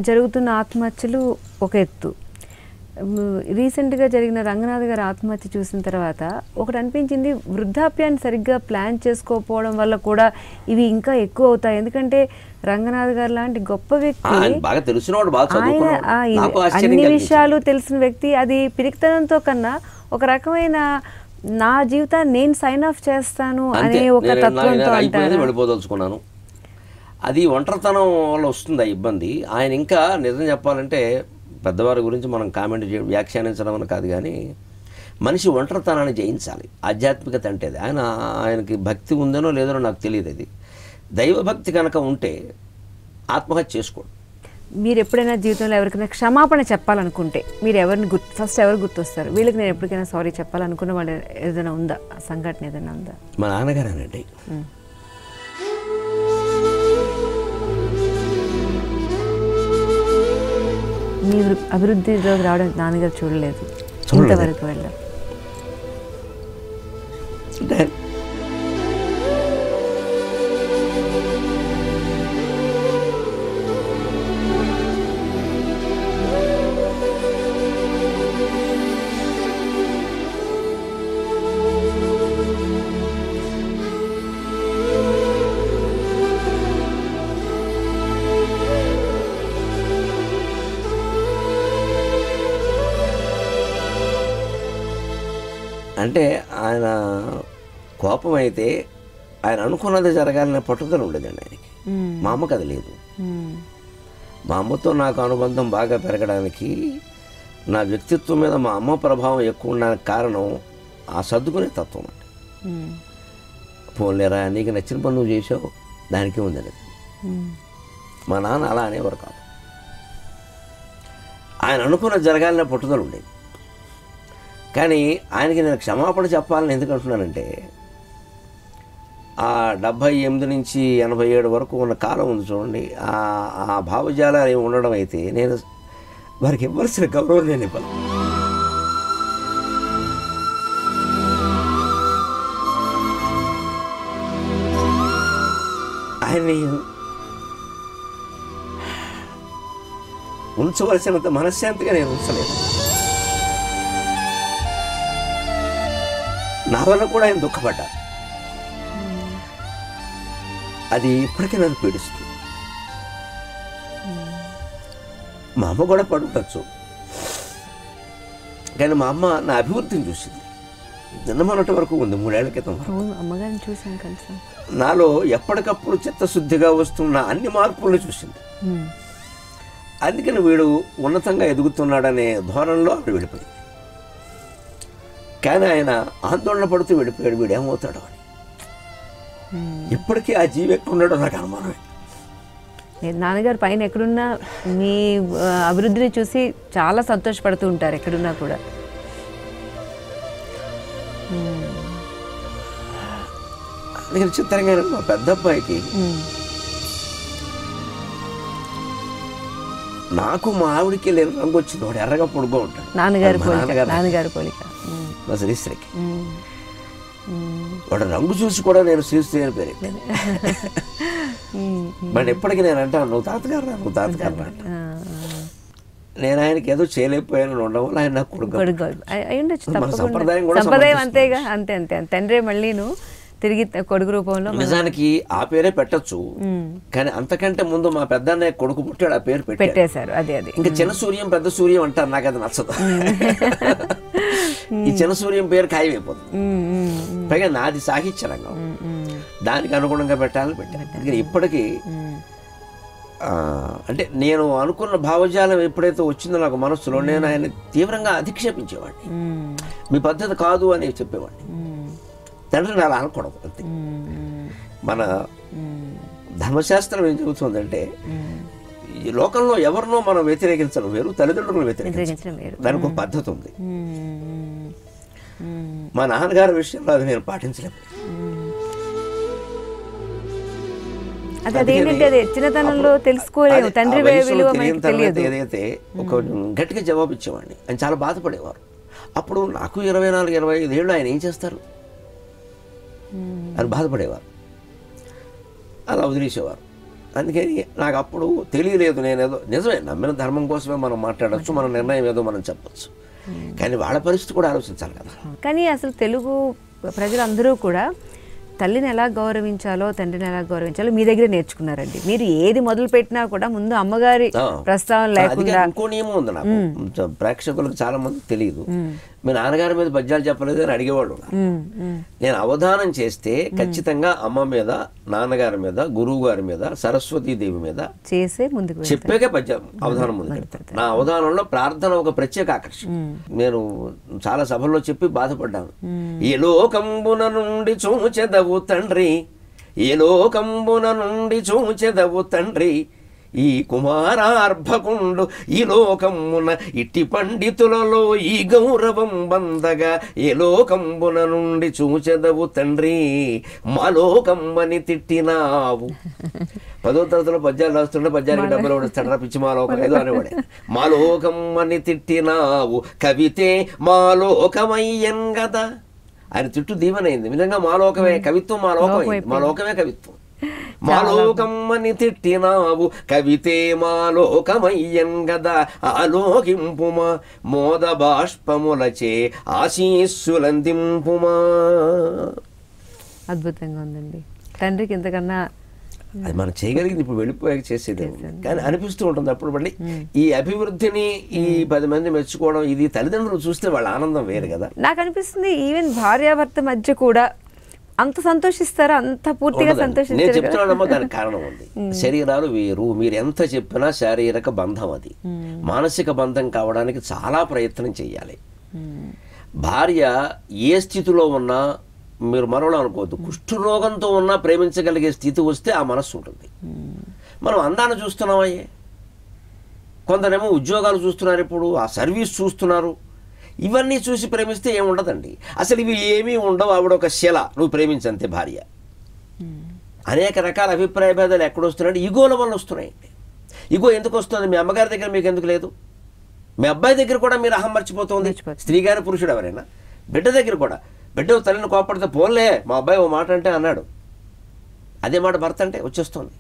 జరుగుతున్న ఆత్మహత్యలు ఒక ఎత్తు. రీసెంట్గా జరిగిన రంగనాథ్ గారి ఆత్మహత్య చూసిన తర్వాత ఒకటి అనిపించింది, వృద్ధాప్యాన్ని సరిగ్గా ప్లాన్ చేసుకోకపోవడం వల్ల కూడా ఇవి ఇంకా ఎక్కువ అవుతాయి. ఎందుకంటే రంగనాథ్ గారు లాంటి గొప్ప వ్యక్తి, ఆయన అన్ని విషయాలు తెలిసిన వ్యక్తి, అది పిరికితనంతో కన్నా ఒక రకమైన నా జీవితాన్ని నేను సైన్ ఆఫ్ చేస్తాను అనే ఒక తత్వంతో వెళ్ళిపోదలుచుకున్నాను. అది ఒంటరితనం వల్ల వస్తుంది ఆ ఇబ్బంది. ఆయన ఇంకా నిజం చెప్పాలంటే పెద్దవారి గురించి మనం కామెంట్ వ్యాఖ్యానించడం అని కాదు, కానీ మనిషి ఒంటరితనాన్ని జయించాలి. ఆధ్యాత్మికత అంటే అది. ఆయనకి భక్తి ఉందనో లేదనో నాకు తెలియదు. అది దైవభక్తి కనుక ఉంటే ఆత్మహత్య చేసుకోండి. మీరు ఎప్పుడైనా జీవితంలో ఎవరికైనా క్షమాపణ చెప్పాలనుకుంటే మీరు ఎవరిని ఫస్ట్ ఎవరు గుర్తొస్తారు? వీళ్ళకి నేను ఎప్పటికైనా సారీ చెప్పాలనుకున్న వాళ్ళు ఏదైనా ఉందా? సంఘటన ఏదైనా ఉందా? మా నాన్నగారేనండి. మీ అభివృద్ధిలోకి రావడం నాన్నగారు చూడలేదు ఇంతవరకు వెళ్ళారు. అంటే ఆయన కోపం అయితే ఆయన అనుకున్నది జరగాలనే పట్టుదల ఉండేదండి ఆయనకి. మా అమ్మకి అది లేదు. మా అమ్మతో నాకు అనుబంధం బాగా పెరగడానికి, నా వ్యక్తిత్వం మీద మా అమ్మ ప్రభావం ఎక్కువ ఉండడానికి కారణం ఆ సర్దుకునే తత్వం అండి. పోన్లేరా, నీకు నచ్చిన పని నువ్వు చేసావు, దానికే ఉందని. మా నాన్న అలా అనేవారు కాదు. ఆయన అనుకున్నది జరగాలనే పట్టుదల ఉండేది. కానీ ఆయనకి నేను క్షమాపణ చెప్పాలని ఎందుకు అంటున్నానంటే, ఆ 78 నుంచి 87 వరకు ఉన్న కాలం ఉంది చూడండి, ఆ భావజాలాలు ఉండడం అయితే నేను వారికి ఇవ్వాల్సిన గౌరవం నేను ఇవ్వాలి. ఆయన్ని ఉంచవలసినంత మనశ్శాంతిగా నేను ఉంచలేదు. నా వల్ల కూడా ఆయన దుఃఖపడ్డారు. అది ఇప్పటికీ నన్ను పీడిస్తుంది. మా అమ్మ కూడా పడుకోవచ్చు, కానీ మా అమ్మ నా అభివృద్ధిని చూసింది. నిన్నమొన్నటి వరకు ఉంది, 3 ఏళ్ల క్రితం అమ్మగారిని చూసాను కలిసి. నాలో ఎప్పటికప్పుడు చిత్తశుద్ధిగా వస్తున్న అన్ని మార్పులను చూసింది. అందుకని వీడు ఉన్నతంగా ఎదుగుతున్నాడనే ధోరణిలో ఆవిడ వెళ్ళిపోయింది. కానీ ఆయన ఆందోళన పడుతూ వెళ్ళిపోయాడు, వీడు ఏమవుతాడో అని. ఇప్పటికీ ఆ జీవి ఎక్కడున్నాడో నాకు అనుమానమే. నాన్నగారు పైన ఎక్కడున్నా మీ అభివృద్ధిని చూసి చాలా సంతోషపడుతూ ఉంటారు ఎక్కడున్నా కూడా. అందుకని చిత్రంగా మా పెద్ద అబ్బాయికి నాకు మా ఆవిడికి లేని రంగు వచ్చింది. వాడు ఎర్రగా పొడుగ్గా ఉంటాడు. నాన్నగారు పోలిక మా శ్రీశ్రీకి. వాడు రంగు చూసి కూడా నేను శ్రీశ్రీ అని పేరు. బట్ ఎప్పటికీ నేను అంటాను, నువ్వు తాతగారు రా, నువ్వు తాతగారు రా. నేను ఆయనకి ఏదో చేయలేకపోయాను ఉండడం వల్ల ఆయన నాకు కొడుకు. సంప్రదాయం అంతేగా, అంతే అంతే తండ్రి మళ్ళీను తిరిగి కొడుకు రూపంలో. నిజానికి ఆ పేరే పెట్టచ్చు, కానీ అంతకంటే ముందు మా పెద్దన్నయ్య కొడుకు పుట్టాడు, ఆ పేరు పెట్టేశారు. అదే ఇంకా చిన్న సూర్యం పెద్ద సూర్యం అంటారు, నాకు అది నచ్చదు. ఈ చిన్న సూర్యం పేరు ఖాయమైపోతుంది. పైగా నాది సాహిత్య రంగం, దానికి అనుగుణంగా పెట్టాలని పెట్టాను. ఇప్పటికీ అంటే నేను అనుకున్న భావజాలం ఎప్పుడైతే వచ్చిందో నాకు మనస్సులో, నేను ఆయన తీవ్రంగా అధిక్షేపించేవాడిని. మీ పద్ధతి కాదు అని చెప్పేవాడిని. తండ్రిని అలా అనకూడదు అంతే. మన ధర్మశాస్త్రం ఏం చెబుతుందంటే, ఈ లోకంలో ఎవరినో మనం వ్యతిరేకించడం వేరు, తల్లిదండ్రులను వ్యతిరేకించడం వేరు. దానికి ఒక పద్ధతి ఉంది. మా నాన్నగారి విషయంలో అది నేను పాటించలేము. ఏదైతే ఒక గట్టిగా జవాబు ఇచ్చేవాడిని, ఆయన చాలా బాధపడేవారు. అప్పుడు నాకు 24-25 ఏళ్ళు, ఆయన ఏం చేస్తారు అని బాధపడేవారు. అలా వదిలేసేవారు. అందుకని నాకు అప్పుడు తెలియలేదు. నేనేదో నిజమే నమ్మిన ధర్మం కోసమే మనం మాట్లాడచ్చు, మన నిర్ణయం ఏదో మనం చెప్పచ్చు, కానీ వాళ్ళ పరిస్థితి కూడా ఆలోచించాలి కదా. కానీ అసలు తెలుగు ప్రజలందరూ కూడా తల్లిని ఎలా గౌరవించాలో తండ్రిని ఎలా గౌరవించాలో మీ దగ్గర నేర్చుకున్నారండి. మీరు ఏది మొదలు పెట్టినా కూడా ముందు అమ్మగారి ప్రస్తావన లేకుండా. ఇంకో నియమం ఉంది నాకు, ప్రేక్షకులకు చాలా మంది తెలియదు. మీ నాన్నగారి మీద పద్యాలు చెప్పలేదు అని అడిగేవాళ్ళు. నేను అవధానం చేస్తే ఖచ్చితంగా అమ్మ మీద, నాన్నగారి మీద, గురువు గారి మీద, సరస్వతీదేవి మీద చేసే ముందుకు చెప్పాకే పద్యం అవధానం ముందు పెడతాను. నా అవధానంలో ప్రార్థన ఒక ప్రత్యేక ఆకర్షణ. నేను చాలా సభల్లో చెప్పి బాధపడ్డాను. ఏ లోకంబున నుండి చూచెదవు తండ్రి, ఏ లోకంబున నుండి చూచెదవు తండ్రి, ఈ కుమారార్భకుండు ఈ లోకమున ఇట్టి పండితులలో ఈ గౌరవం బందగా, ఏ లోకంబున నుండి చూచెదవు తండ్రి, మా లోకమ్మని తిట్టినావు. 10వ తరగతిలో పద్యాలు రాస్తుంటే పద్యానికి డబ్బులు పడిస్తాడు, పిచ్చి మా లోకం ఏదో అనేవాడే. మా లోకమ్మని తిట్టినావు కవితే మా లోకమయ్యన్ కదా. ఆయన తిట్టు దీవెనైంది. నిజంగా మా లోకమే కవిత్వం, మా లోకమైంది, మా లోకమే కవిత్వం. మా లోకమ్మని తిట్టినావు కవితే మా లోకమయ్యన్ గదా, ఆలోకింపుమా మోద బాష్పములచే ఆశీస్సులందింపుమా. అద్భుతంగా ఉందండి. తండ్రికి ఇంతకన్నా అది మనం చేయగలిగింది ఇప్పుడు వెళ్ళిపోయాక చేసేది, కానీ అనిపిస్తూ ఉంటుంది అప్పుడు మళ్ళీ ఈ అభివృద్ధిని ఈ 10 మంది మెచ్చుకోవడం, ఇది తల్లిదండ్రులు చూస్తే వాళ్ళ ఆనందం వేరు కదా. నాకు అనిపిస్తుంది ఈవెన్ భార్యాభర్త మధ్య కూడా అంత సంతోషిస్తారా, అంత పూర్తిగా సంతోషిస్తారు. నేను చెప్తున్నానమ్మా, దానికి కారణం ఉంది. శరీరాలు వేరు, మీరు ఎంత చెప్పినా శారీరక బంధం అది. మానసిక బంధం కావడానికి చాలా ప్రయత్నం చేయాలి. భార్య ఏ స్థితిలో ఉన్నా మీరు మరోలా అనుకోవద్దు, కుష్ఠరోగంతో ఉన్నా ప్రేమించగలిగే స్థితి వస్తే ఆ మనస్సు ఉంటుంది. మనం అందాన్ని చూస్తున్నామయ్యే, కొందరేమో ఉద్యోగాలు చూస్తున్నారు, ఇప్పుడు ఆ సర్వీస్ చూస్తున్నారు. ఇవన్నీ చూసి ప్రేమిస్తే ఏముండదండి, అసలు ఇవి ఏమీ ఉండవు. ఆవిడ ఒక శిల, నువ్వు ప్రేమించంతే భార్య. అనేక రకాల అభిప్రాయ భేదాలు ఎక్కడొస్తున్నాయంటే ఈగోల వల్ల వస్తున్నాయండి. ఈగో ఎందుకు వస్తుంది? మీ అమ్మగారి దగ్గర మీకు ఎందుకు లేదు? మీ అబ్బాయి దగ్గర కూడా మీరు అహం మర్చిపోతుంది. స్త్రీ గారి పురుషుడు ఎవరైనా బిడ్డ దగ్గర కూడా, బిడ్డ తల్లిని కోపడితే పోన్లే మా అబ్బాయి ఓ మాట అంటే అన్నాడు, అదే మాట భర్త అంటే వచ్చేస్తుంది.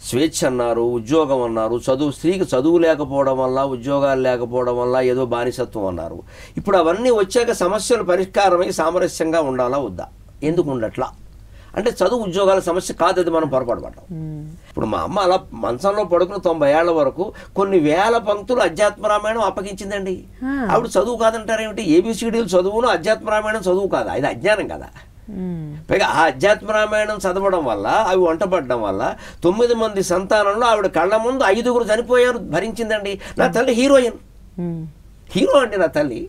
స్వేచ్ఛ అన్నారు, ఉద్యోగం అన్నారు, చదువు, స్త్రీకి చదువు లేకపోవడం వల్ల, ఉద్యోగాలు లేకపోవడం వల్ల ఏదో బానిసత్వం అన్నారు. ఇప్పుడు అవన్నీ వచ్చాక సమస్యలు పరిష్కారమై సామరస్యంగా ఉండాలా వద్దా? ఎందుకు ఉండట్లా అంటే చదువు ఉద్యోగాల సమస్య కాదు, అది మనం పొరపాటు పడ్డాం. ఇప్పుడు మా అమ్మ అలా మంచంలో పడుకుని 90 ఏళ్ల వరకు కొన్ని వేల పంక్తులు అధ్యాత్మ రామాయణం అప్పగించిందండి. ఆవిడ చదువు కాదంటారేమిటి? ఏబిసిడీలు చదువును అధ్యాత్మ రామాయణం చదువు కాదా? ఇది అజ్ఞానం కదా. పైగా ఆ అధ్యాత్మ రామాయణం చదవడం వల్ల, అవి వంటపడడం వల్ల 9 మంది సంతానంలో ఆవిడ కళ్ళ ముందు 5గురు చనిపోయారు, భరించిందండి. నా తల్లి హీరోయిన్, హీరో అండి నా తల్లి.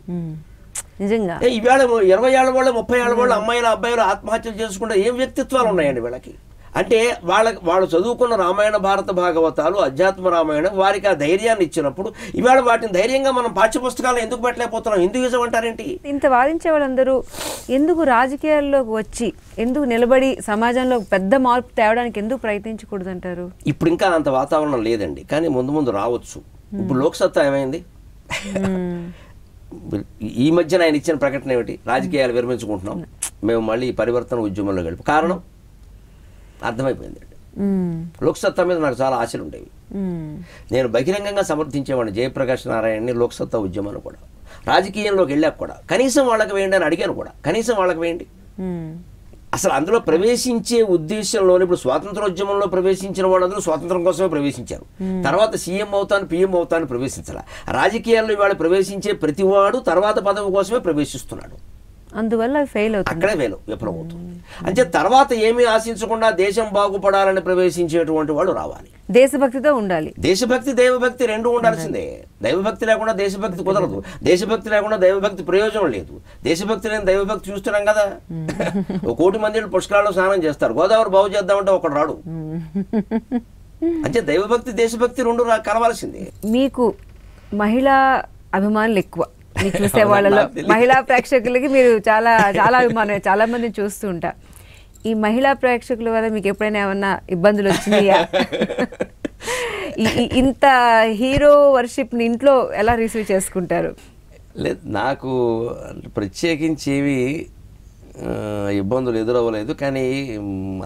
నిజంగా ఈవేళ 20 ఏళ్ల వాళ్ళు, 30 ఏళ్ల వాళ్ళు, అమ్మాయిలు అబ్బాయిలు ఆత్మహత్యలు చేసుకుంటే ఏం వ్యక్తిత్వాలు ఉన్నాయండి వీళ్ళకి? అంటే వాళ్ళు చదువుకున్న రామాయణ భారత భాగవతాలు, అధ్యాత్మ రామాయణం వారికి ఆ ధైర్యాన్ని ఇచ్చినప్పుడు ఇవాళ వాటిని ధైర్యంగా మనం పాఠ్యపుస్తకాలు ఎందుకు పెట్టలేకపోతున్నాం? హిందూయిజం అంటారేంటి? ఇంత వాదించే వాళ్ళందరూ ఎందుకు రాజకీయాల్లోకి వచ్చి, ఎందుకు నిలబడి సమాజంలో పెద్ద మార్పు తేవడానికి ఎందుకు ప్రయత్నించకూడదు అంటారు? ఇప్పుడు ఇంకా అంత వాతావరణం లేదండి, కానీ ముందు ముందు రావచ్చు. ఇప్పుడు లోక్సత్తా ఏమైంది? ఈ మధ్యన ఆయన ఇచ్చిన ప్రకటన ఏమిటి? రాజకీయాలు విరమించుకుంటున్నాం, మేము మళ్ళీ పరివర్తన ఉద్యమంలో గడిపి కారణం అర్థమైపోయింది. లోక్సత్తా మీద నాకు చాలా ఆశలు ఉండేవి. నేను బహిరంగంగా సమర్థించేవాడిని జయప్రకాష్ నారాయణని, లోక్సత్తా ఉద్యమాన్ని కూడా. రాజకీయంలోకి వెళ్ళాక కూడా కనీసం వాళ్ళకి వేయండి అని అడిగాను కూడా, కనీసం వాళ్ళకి వేయండి. అసలు అందులో ప్రవేశించే ఉద్దేశంలోనే, ఇప్పుడు స్వాతంత్రోద్యమంలో ప్రవేశించిన వాళ్ళందరూ స్వాతంత్రం కోసమే ప్రవేశించారు. తర్వాత సీఎం అవుతాను, పిఎం అవుతాను ప్రవేశించాల. రాజకీయాల్లో ఇవాళ ప్రవేశించే ప్రతివాడు తర్వాత పదవి కోసమే ప్రవేశిస్తున్నాడు. అందువల్ల ఫెయిల్ అవుతుంది, అక్కడే వేలు విఫలమవుతుంది. అంటే తర్వాత ఏమీ ఆశించకుండా దేశం బాగుపడాలని ప్రవేశించేటువంటి వాళ్ళు రావాలి. దేశభక్తితో ఉండాలి. దేశభక్తి దైవభక్తి రెండు ఉండాల్సిందే. దైవభక్తి లేకుండా దేశభక్తి కుదరదు, దేశభక్తి లేకుండా దైవభక్తి ప్రయోజనం లేదు. దేశభక్తి లేని దైవభక్తి చూస్తున్నాం కదా. 1 కోటి మంది పుష్కరాల్లో స్నానం చేస్తారు, గోదావరి బాగు చేద్దామంటే ఒకడు రాడు. అంటే దైవభక్తి దేశభక్తి రెండు కలవాల్సిందే. మీకు మహిళా అభిమానులు ఎక్కువ, మీకు చూసే వాళ్ళలో మహిళా ప్రేక్షకులకి మీరు చాలా చాలా అభిమానం, చాలా మందిని చూస్తూ ఉంటా. ఈ మహిళా ప్రేక్షకుల వల్ల మీకు ఎప్పుడైనా ఏమన్నా ఇబ్బందులు వచ్చినాయా? ఇంత హీరో వర్షిప్ని ఇంట్లో ఎలా రిసీవ్ చేసుకుంటారు? లేదు, నాకు ప్రత్యేకించి ఏవి ఇబ్బందులు ఎదురవ్వలేదు. కానీ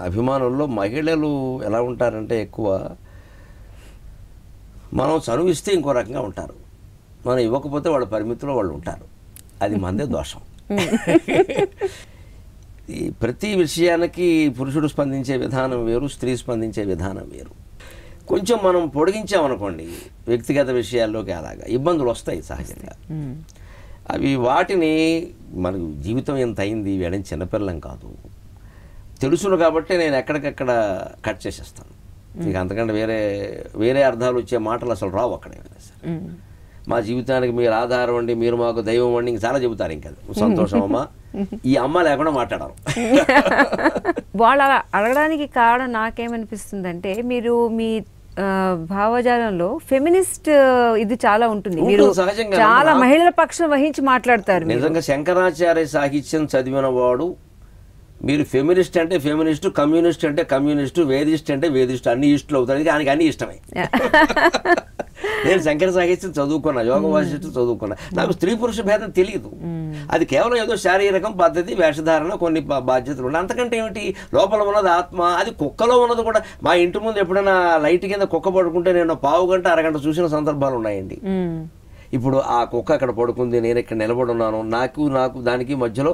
అభిమానుల్లో మహిళలు ఎలా ఉంటారంటే ఎక్కువ మనం చనువిస్తే ఇంకో రకంగా ఉంటారు, మనం ఇవ్వకపోతే వాళ్ళ పరిమితిలో వాళ్ళు ఉంటారు. అది మనదే దోషం. ఈ ప్రతి విషయానికి పురుషుడు స్పందించే విధానం వేరు, స్త్రీ స్పందించే విధానం వేరు. కొంచెం మనం పొడిగించామనుకోండి వ్యక్తిగత విషయాల్లోకి అలాగా ఇబ్బందులు వస్తాయి సహజంగా. అవి వాటిని మనకు జీవితం ఎంత అయింది, వేయడం చిన్నపిల్లం కాదు, తెలుసును కాబట్టి నేను ఎక్కడికక్కడ కట్ చేసేస్తాను. ఇక అంతకంటే వేరే వేరే అర్థాలు వచ్చే మాటలు అసలు రావు అక్కడ. మా జీవితానికి మీరు ఆధారం అండి, మీరు మాకు దైవం అండి, ఇంక చాలా చెబుతారు. ఇంకా సంతోషం అమ్మ, ఈ అమ్మ లేకుండా మాట్లాడారు. వాళ్ళు అలా అడగడానికి కారణం నాకేమనిపిస్తుందంటే, మీరు మీ భావజాలంలో ఫెమినిస్ట్ ఇది చాలా ఉంటుంది, మీరు చాలా మహిళల పక్షం వహించి మాట్లాడతారు. నిజంగా శంకరాచార్య సాహిత్యం చదివిన వాడు, మీరు ఫెమినిస్ట్ అంటే ఫెమినిస్టు, కమ్యూనిస్ట్ అంటే కమ్యూనిస్టు, వేదిస్ట్ అంటే వేదిస్ట్, అన్ని ఇష్టలు అవుతాయి. ఆయనకి అన్ని ఇష్టమే. నేను శంకర సాహిత్యం చదువుకున్నా, యోగ వాసిష్ఠం చదువుకున్నా. నాకు స్త్రీ పురుష భేదం తెలియదు. అది కేవలం ఏదో శారీరకం, పద్ధతి, వేషధారణ, కొన్ని బాధ్యతలు ఉన్నాయి. అంతకంటే ఏమిటి, లోపల ఉన్నది ఆత్మ. అది కుక్కలో ఉన్నది కూడా. మా ఇంటి ముందు ఎప్పుడైనా లైట్ కింద కుక్క పడుకుంటే నేను పావు గంట అరగంట చూసిన సందర్భాలు ఉన్నాయండి. ఇప్పుడు ఆ కుక్క అక్కడ పడుకుంది, నేను ఇక్కడ నిలబడి ఉన్నాను, నాకు దానికి మధ్యలో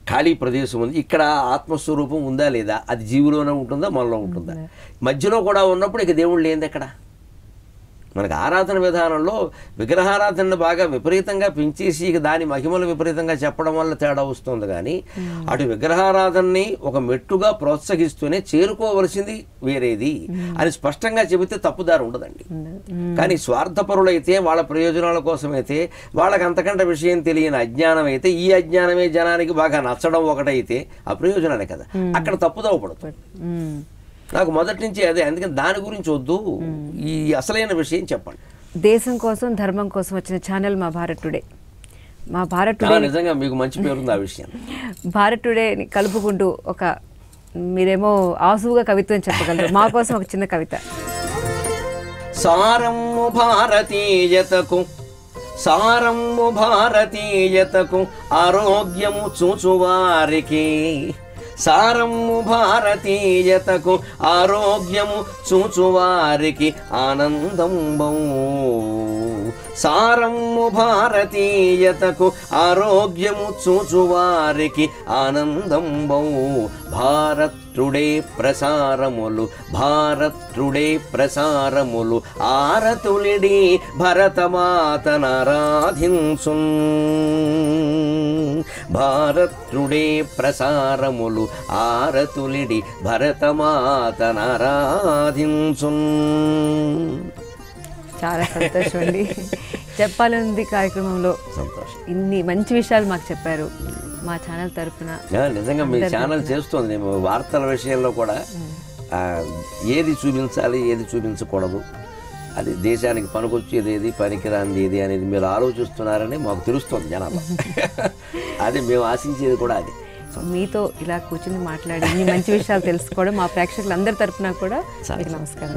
ఖాళీ ప్రదేశం ఉంది. ఇక్కడ ఆత్మస్వరూపం ఉందా లేదా, అది జీవులోనే ఉంటుందా మనలో ఉంటుందా, మధ్యలో కూడా ఉన్నప్పుడు ఇక దేవుడు లేనిది ఎక్కడ. మనకు ఆరాధన విధానంలో విగ్రహారాధనను బాగా విపరీతంగా పెంచేసి ఇక దాని మహిమలు విపరీతంగా చెప్పడం వల్ల తేడా వస్తుంది. కానీ అటు విగ్రహారాధనని ఒక మెట్టుగా ప్రోత్సహిస్తూనే చేరుకోవలసింది వేరేది అని స్పష్టంగా చెబితే తప్పుదారి ఉండదండి. కానీ స్వార్థపరులైతే, వాళ్ళ ప్రయోజనాల కోసమైతే, వాళ్ళకి అంతకంటే విషయం తెలియని అజ్ఞానం అయితే, ఈ అజ్ఞానమే జనానికి బాగా నచ్చడం ఒకటైతే అప్రయోజనాలే కదా, అక్కడ తప్పుదోవ పడుతుంది. నాకు మొదటి నుంచి అదే. అందుకని దాని గురించి వద్దు, ఈ అసలైన విషయం చెప్పండి. దేశం కోసం, ధర్మం కోసం వచ్చిన ఛానల్ మా భారత్ టుడే. మా భారత్ టుడే నిజంగా మీకు మంచి పేరుంది ఆ విషయం. భారత్ టుడేని కలుపుకుంటూ ఒక మీరేమో ఆసువుగా కవిత్వం చెప్పగలరు, మా కోసం ఒక చిన్న కవిత. సారము భారతీయతకు, సారము భారతీయతకు, ఆరోగ్యము చూచువారికి, సారము భారతీయతకు, ఆరోగ్యము చూచువారికి ఆనందంబౌ. సారము భారతీయతకు, ఆరోగ్యము చూచువారికి ఆనందంబౌ. భారత్ టుడే ప్రసారములు, భారత్ టుడే ప్రసారములు, ఆరతులిడి భరతమాతనారాధించున్. భారత్ టుడే ప్రసారములు, ఆరతులిడి భరతమాతనారాధించున్. చాలా సంతోషం అండి. చెప్పాలనుంది కార్యక్రమంలో సంతోషం. ఇన్ని మంచి విషయాలు మాకు చెప్పారు. మా ఛానల్ తరపున నిజంగా మీ ఛానల్ చేస్తుంది. నేను వార్తల విషయంలో కూడా ఏది చూపించాలి, ఏది చూపించకూడదు, అది దేశానికి పనికొచ్చేది ఏది, పనికిరాంది ఏది అనేది మీరు ఆలోచిస్తున్నారని మాకు తెలుస్తుంది జనాభా. అది మేము ఆశించేది కూడా అది. మీతో ఇలా కూర్చుని మాట్లాడి ఇన్ని మంచి విషయాలు తెలుసుకోవడం మా ప్రేక్షకులందరి తరపున కూడా మీకు నమస్కారం.